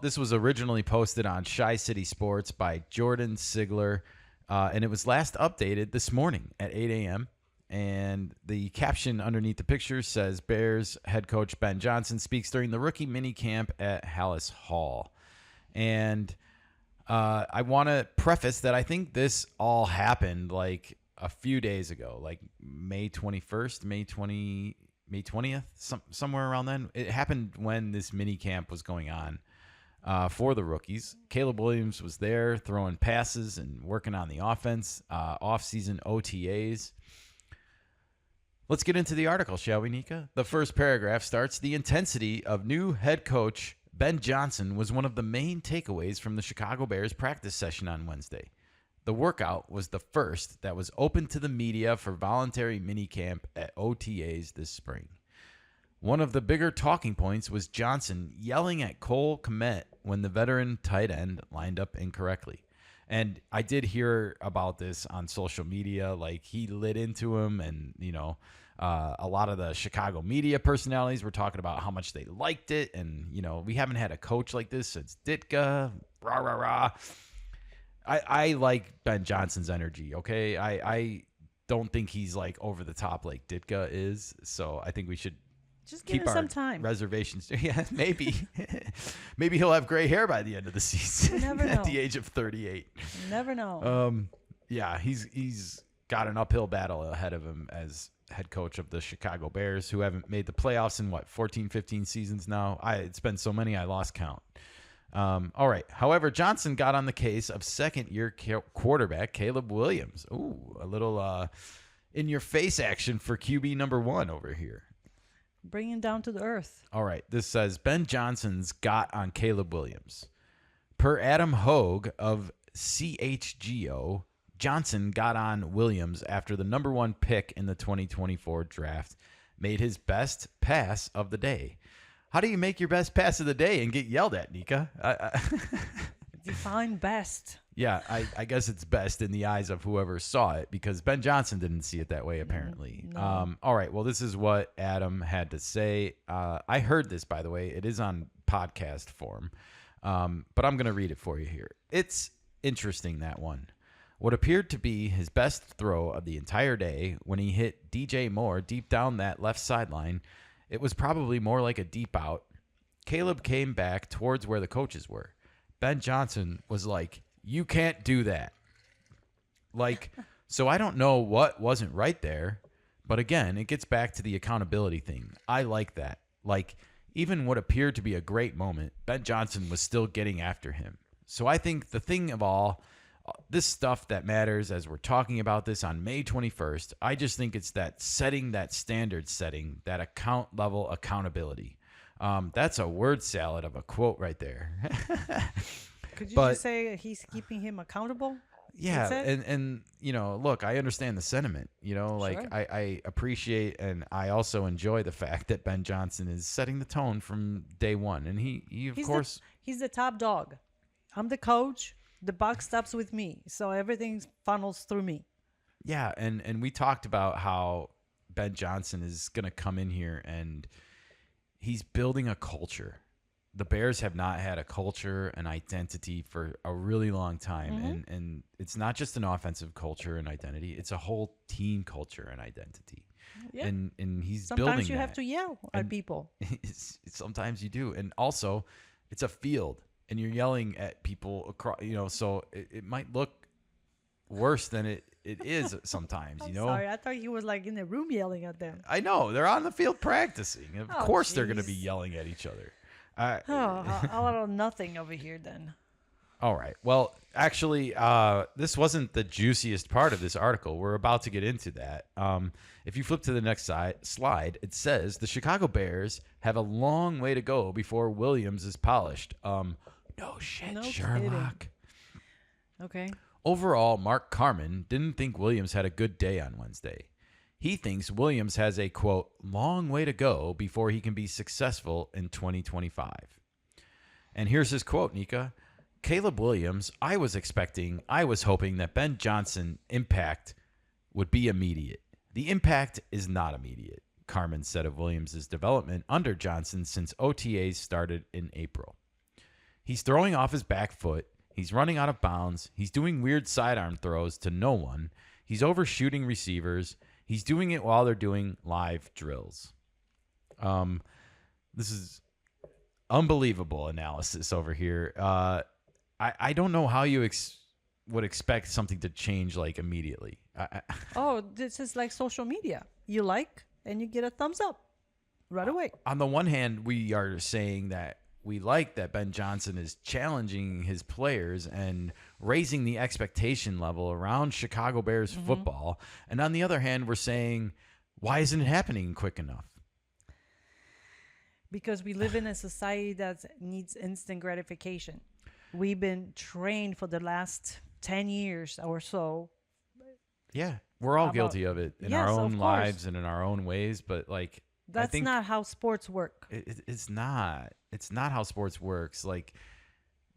This was originally posted on Shy City Sports by Jordan Sigler, and it was last updated this morning at 8 a.m. And the caption underneath the picture says, Bears head coach Ben Johnson speaks during the rookie mini camp at Hallis Hall. And I want to preface that I think this all happened like a few days ago, like May 21st, May 20th, somewhere around then. It happened when this mini camp was going on for the rookies. Caleb Williams was there throwing passes and working on the offense, off-season OTAs. Let's get into the article, shall we, Nika? The first paragraph starts, the intensity of new head coach Ben Johnson was one of the main takeaways from the Chicago Bears practice session on Wednesday. The workout was the first that was open to the media for voluntary minicamp at OTAs this spring. One of the bigger talking points was Johnson yelling at Cole Kmet when the veteran tight end lined up incorrectly. And I did hear about this on social media. Like, he lit into him, and, a lot of the Chicago media personalities were talking about how much they liked it. And, we haven't had a coach like this since Ditka. Rah, rah, rah. I like Ben Johnson's energy, okay? I don't think he's, like, over the top like Ditka is. So I think we should just give him some time. Reservations. Yeah, maybe. Maybe he'll have gray hair by the end of the season. You never know. At the age of 38. You never know. Yeah, he's got an uphill battle ahead of him as head coach of the Chicago Bears, who haven't made the playoffs in, 14, 15 seasons now? It's been so many I lost count. All right. However, Johnson got on the case of second-year quarterback Caleb Williams. Ooh, a little in-your-face action for QB number 1 over here. Bring him down to the earth. All right. This says, Ben Johnson's got on Caleb Williams. Per Adam Hogue of CHGO, Johnson got on Williams after the number 1 pick in the 2024 draft made his best pass of the day. How do you make your best pass of the day and get yelled at, Nika? Define best. Yeah, I guess it's best in the eyes of whoever saw it, because Ben Johnson didn't see it that way, apparently. No. All right, well, this is what Adam had to say. I heard this, by the way. It is on podcast form, but I'm going to read it for you here. It's interesting, that one. What appeared to be his best throw of the entire day when he hit DJ Moore deep down that left sideline, it was probably more like a deep out. Caleb came back towards where the coaches were. Ben Johnson was like, you can't do that. Like, so I don't know what wasn't right there. But again, it gets back to the accountability thing. I like that. Like, even what appeared to be a great moment, Ben Johnson was still getting after him. So I think the thing of all, this stuff that matters as we're talking about this on May 21st, I just think it's that setting, that standard setting, that account level accountability. That's a word salad of a quote right there. Could you just say he's keeping him accountable? Yeah, and look, I understand the sentiment. Like, Sure. I appreciate, and I also enjoy the fact that Ben Johnson is setting the tone from day one. And he of course... he's the top dog. I'm the coach. The buck stops with me. So everything funnels through me. Yeah, and we talked about how Ben Johnson is going to come in here and he's building a culture. The Bears have not had a culture, an identity for a really long time. Mm-hmm. And it's not just an offensive culture and identity. It's a whole team culture and identity. Yeah. And he's Sometimes building you that. have to yell at people. Sometimes you do. And also, it's a field, and you're yelling at people across, so it might look worse than it is sometimes, Sorry, I thought he was like in the room yelling at them. I know. They're on the field practicing. Of course they're going to be jeez. yelling at each other. A lot of nothing over here then. All right. Well, actually, this wasn't the juiciest part of this article. We're about to get into that. If you flip to the next slide, it says the Chicago Bears have a long way to go before Williams is polished. No shit, No Sherlock. kidding. Okay. Overall, Mark Carman didn't think Williams had a good day on Wednesday. He thinks Williams has a, quote, long way to go before he can be successful in 2025. And here's his quote, Nika. Caleb Williams, I was hoping that Ben Johnson impact would be immediate. The impact is not immediate, Carman said of Williams' development under Johnson since OTAs started in April. He's throwing off his back foot. He's running out of bounds. He's doing weird sidearm throws to no one. He's overshooting receivers. He's doing it while they're doing live drills. This is unbelievable analysis over here. I don't know how you would expect something to change like immediately. Oh, this is like social media. You like and you get a thumbs up right away. On the one hand, we are saying that we like that Ben Johnson is challenging his players and raising the expectation level around Chicago Bears football. And on the other hand, we're saying, why isn't it happening quick enough? Because we live in a society that needs instant gratification. We've been trained for the last 10 years or so. Yeah, we're all guilty of it in our Yes, own of lives course. and in our own ways. But like, I That's think not how sports work. it's not. It's not how sports works. Like,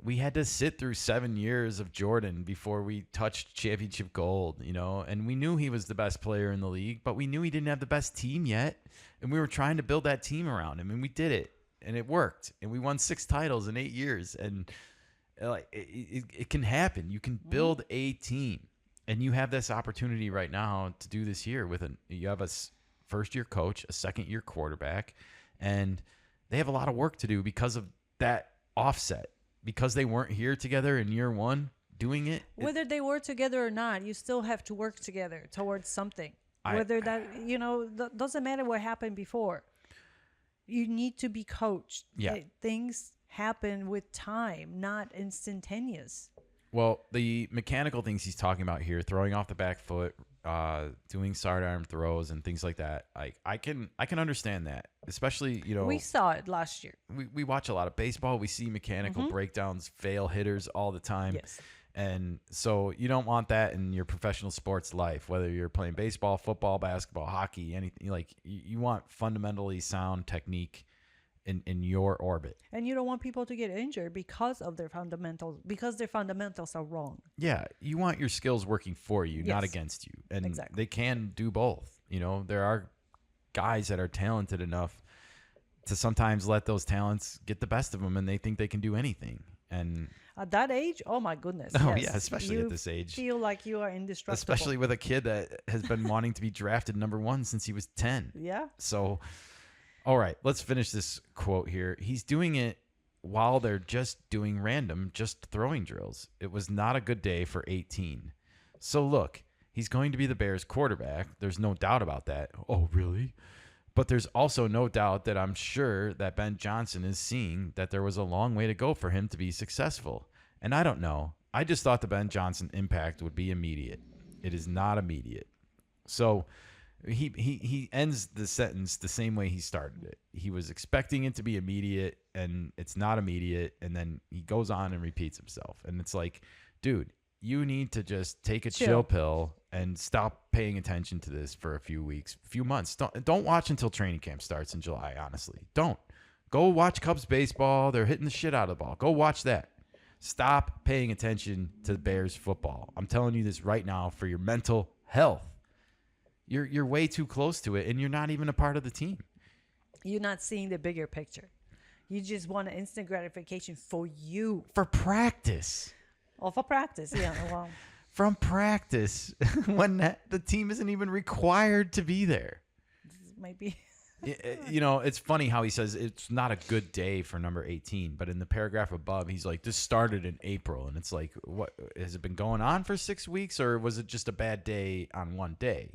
we had to sit through 7 years of Jordan before we touched championship gold, you know, and we knew he was the best player in the league, but we knew he didn't have the best team yet. And we were trying to build that team around him, and we did it, and it worked. And we won 6 titles in 8 years. And like, it can happen. You can build a team, and you have this opportunity right now to do this here you have a first-year coach, a second-year quarterback, and they have a lot of work to do because of that offset. Because they weren't here together in year one doing it. Whether they work together or not, you still have to work together towards something. Whether that, doesn't matter what happened before. You need to be coached. Yeah. Things happen with time, not instantaneous. Well, the mechanical things he's talking about here, throwing off the back foot, doing sidearm throws and things like that, I can understand that, especially, We saw it last year. we watch a lot of baseball. We see mechanical breakdowns, fail hitters all the time. Yes. And so you don't want that in your professional sports life, whether you're playing baseball, football, basketball, hockey, anything. Like, you want fundamentally sound technique in your orbit. And you don't want people to get injured because of their fundamentals, because their fundamentals are wrong. Yeah, you want your skills working for you, not Yes. against you. And Exactly. they can do both. There are guys that are talented enough to sometimes let those talents get the best of them, and they think they can do anything. And At that age, oh my goodness. oh yes. yeah, especially You at this age. feel like you are indestructible. Especially with a kid that has been wanting to be drafted number 1 since he was 10. Yeah. So, all right, let's finish this quote here. He's doing it while they're just doing just throwing drills. It was not a good day for 18. So look, he's going to be the Bears quarterback. There's no doubt about that. Oh, really? But there's also no doubt that I'm sure that Ben Johnson is seeing that there was a long way to go for him to be successful. And I don't know. I just thought the Ben Johnson impact would be immediate. It is not immediate. So he ends the sentence the same way he started it. He was expecting it to be immediate, and it's not immediate. And then he goes on and repeats himself. And it's like, dude, you need to just take a chill pill and stop paying attention to this for a few weeks, few months. Don't watch until training camp starts in July, honestly. Don't. Go watch Cubs baseball. They're hitting the shit out of the ball. Go watch that. Stop paying attention to Bears football. I'm telling you this right now for your mental health. You're way too close to it, and you're not even a part of the team. You're not seeing the bigger picture. You just want an instant gratification for you. For practice. Or for practice, yeah. Well, From practice when the team isn't even required to be there. maybe. It's funny how he says it's not a good day for number 18, but in the paragraph above, he's like, this started in April. And it's like, what has it been going on for 6 weeks, or was it just a bad day on one day?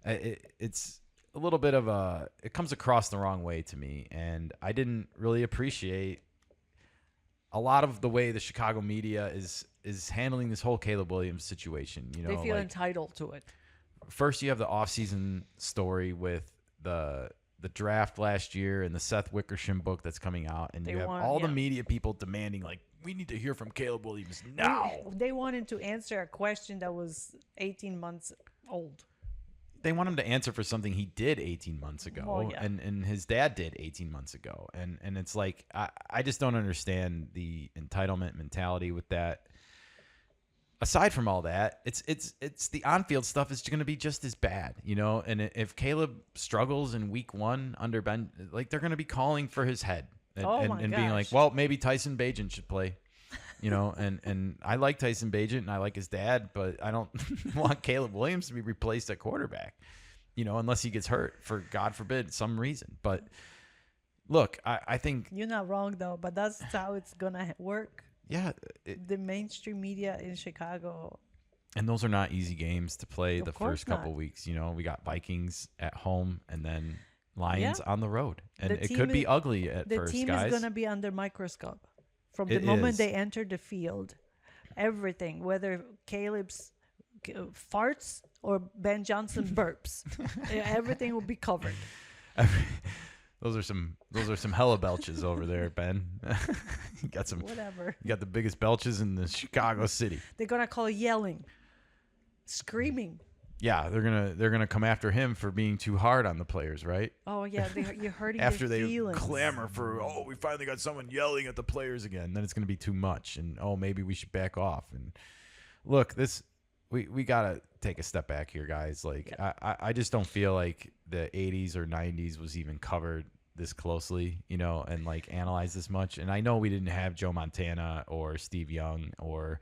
It's a little bit of it comes across the wrong way to me. And I didn't really appreciate a lot of the way the Chicago media is handling this whole Caleb Williams situation. They feel entitled to it. First, you have the offseason story with the draft last year and the Seth Wickersham book that's coming out, and you have all the media people demanding, like, we need to hear from Caleb Williams now. They wanted to answer a question that was 18 months old. They want him to answer for something he did 18 months ago, Well, yeah. and his dad did 18 months ago, and it's like I just don't understand the entitlement mentality with that. Aside from all that, it's the on-field stuff is going to be just as bad, And if Caleb struggles in week 1 under Ben, like, they're going to be calling for his head. and being like, gosh. well, maybe Tyson Bagent should play. And I like Tyson Bagent and I like his dad, but I don't want Caleb Williams to be replaced at quarterback, unless he gets hurt for, God forbid, some reason. But look, I think You're not wrong, though, but that's how it's going to work. yeah, The mainstream media in Chicago. and those are not easy games to play Of the course first couple not. weeks. We got Vikings at home and then Lions Yeah. on the road. And The it team could be is- ugly at The first, team guys. is going to be under microscope from the It moment is. they enter the field. Everything, whether Caleb's farts or Ben Johnson burps, everything will be covered. Those are some hella belches over there, Ben. you got Whatever. You got the biggest belches in the Chicago city. They're going to call it yelling, screaming. Yeah, they're gonna come after him for being too hard on the players, right? Oh, yeah, you're hurting After their they feelings. clamor for, we finally got someone yelling at the players again, then it's gonna be too much, and maybe we should back off. And look, we gotta take a step back here, guys. Like I just don't feel like the 80s or 90s was even covered this closely, and like analyzed this much. And I know we didn't have Joe Montana or Steve Young or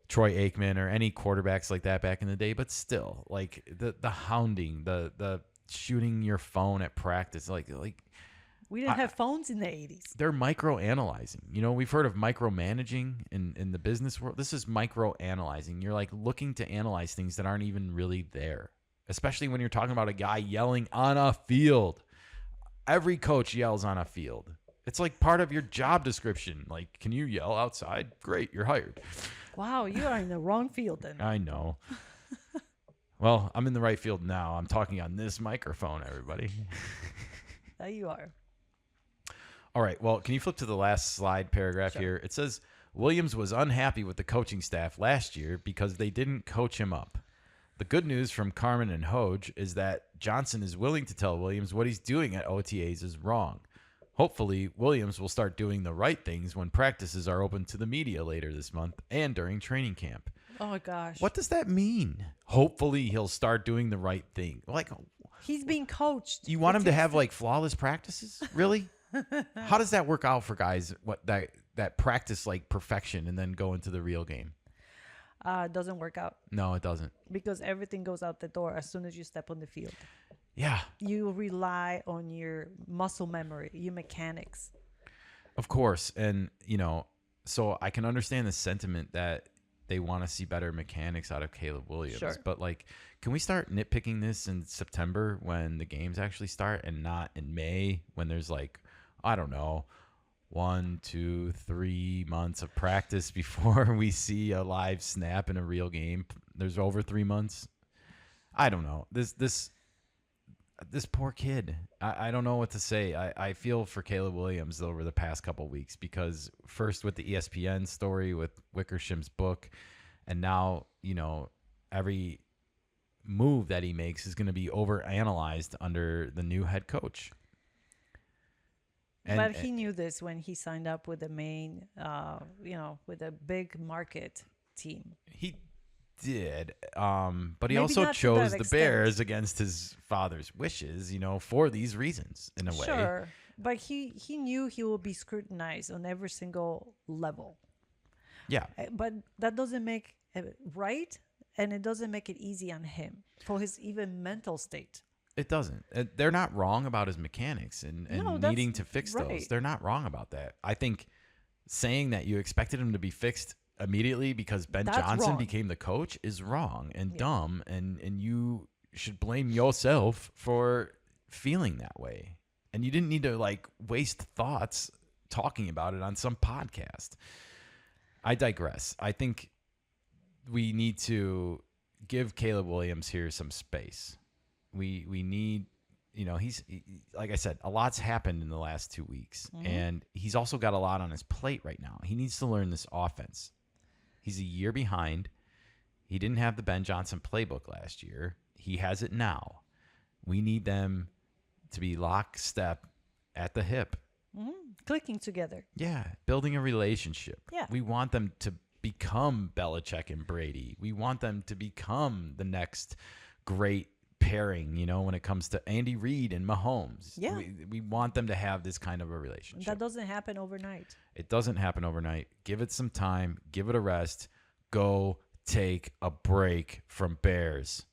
Troy Aikman or any quarterbacks like that back in the day, but still, like the hounding, the shooting your phone at practice, like We didn't have phones in the 80s. they're micro analyzing. We've heard of micromanaging in the business world. This is micro analyzing. You're like looking to analyze things that aren't even really there, especially when you're talking about a guy yelling on a field. Every coach yells on a field. It's like part of your job description. Like, can you yell outside? Great, you're hired. Wow, you are in the wrong field then. I know. Well, I'm in the right field now. I'm talking on this microphone, everybody. There you are. All right. Well, can you flip to the last slide paragraph Sure. here? It says Williams was unhappy with the coaching staff last year because they didn't coach him up. The good news from Carmen and Hoge is that Johnson is willing to tell Williams what he's doing at OTAs is wrong. Hopefully, Williams will start doing the right things when practices are open to the media later this month and during training camp. Oh, my gosh. What does that mean? Hopefully, he'll start doing the right thing. Like, He's being coached. you want him to have like flawless practices? Really? How does that work out for guys? What that practice like perfection and then go into the real game? Doesn't work out No, it doesn't. because everything goes out the door as soon as you step on the field. Yeah, You rely on your muscle memory, your mechanics. of course. And so I can understand the sentiment that they want to see better mechanics out of Caleb Williams. Sure. But like, can we start nitpicking this in September when the games actually start and not in May when there's like, I don't know, 1, 2, 3 months of practice before we see a live snap in a real game? There's over 3 months. I don't know. This poor kid. I don't know what to say. I feel for Caleb Williams over the past couple of weeks because first with the ESPN story with Wickersham's book, and now, every move that he makes is going to be overanalyzed under the new head coach. But he knew this when he signed up with the main, with a big market team. He did, but he Maybe also not to chose that the extent. Bears against his father's wishes, for these reasons in a way. Sure. But he knew he will be scrutinized on every single level. Yeah. But that doesn't make it right, and it doesn't make it easy on him for his even mental state. It doesn't. They're not wrong about his mechanics and No, that's needing to fix those. right. They're not wrong about that. I think saying that you expected him to be fixed immediately because Ben That's Johnson wrong. became the coach is wrong and Yeah. dumb, and you should blame yourself for feeling that way. And you didn't need to like waste thoughts talking about it on some podcast. I digress. I think we need to give Caleb Williams here some space. We need, he's like I said, a lot's happened in the last 2 weeks, and he's also got a lot on his plate right now. He needs to learn this offense. He's a year behind. He didn't have the Ben Johnson playbook last year. He has it now. We need them to be lockstep at the hip. Clicking together. Yeah, building a relationship. Yeah. We want them to become Belichick and Brady. We want them to become the next great pairing, when it comes to Andy Reid and Mahomes. Yeah. We want them to have this kind of a relationship. That doesn't happen overnight. It doesn't happen overnight. Give it some time. Give it a rest. Go take a break from Bears.